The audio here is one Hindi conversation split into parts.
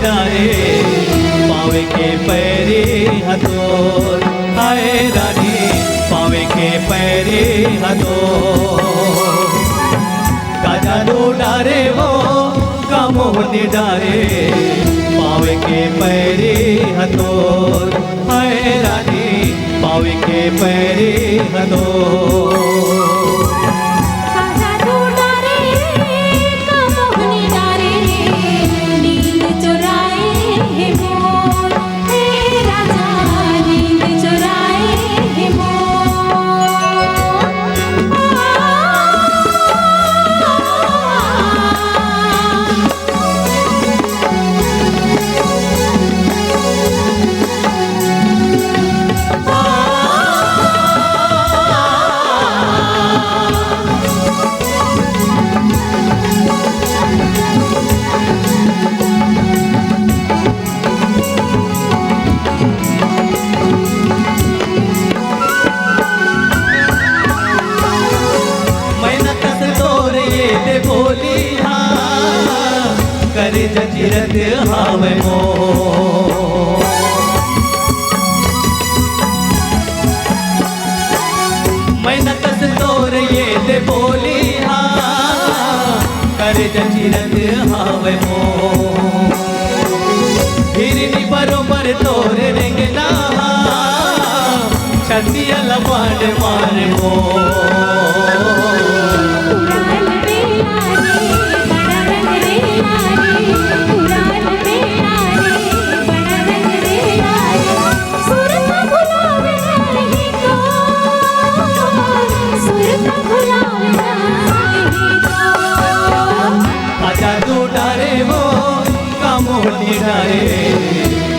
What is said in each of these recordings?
डारे पावे के पैरे हथोर हाय रानी पावे के पैरे हथोर काजालू डारे वो कामोहनी डारे पावे के पैरे हथोर हाय रानी पावे के पैरे हथोर करे जजीरत हावे मो मैं न कस तोर ये दे बोली करे जजीरत हावे मो हिरनी बरोबर तोर रेंगना छतिया लबाड़ मार मो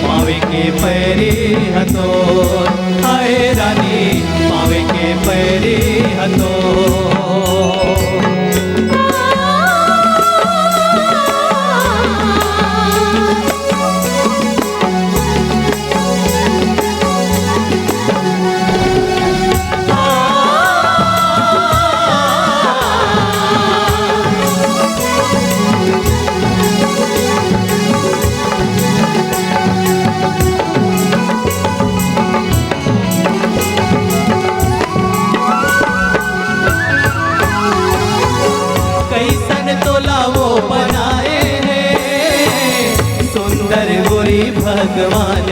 पावे के पैरे हथोर हाय रानी पावे के पैरे हथोर भगवान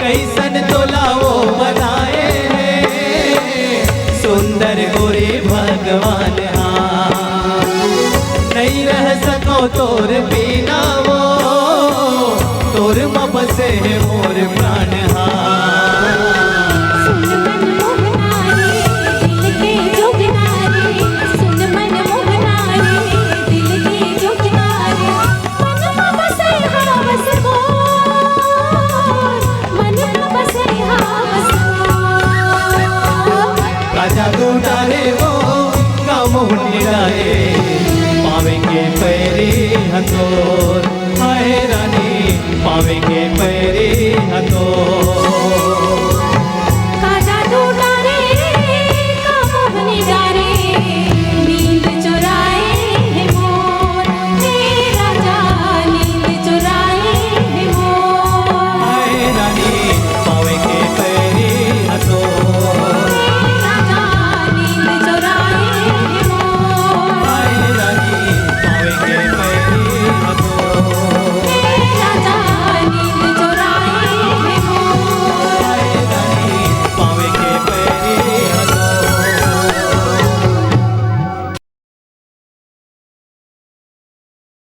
कैसन तोलाओ बनाए सुंदर गोरे भगवान नहीं रह सको तोर बिना वो तोर में बसे है मोर प्राण पावे के पैरे हथोर हाय रानी पावे के पैरे हथोर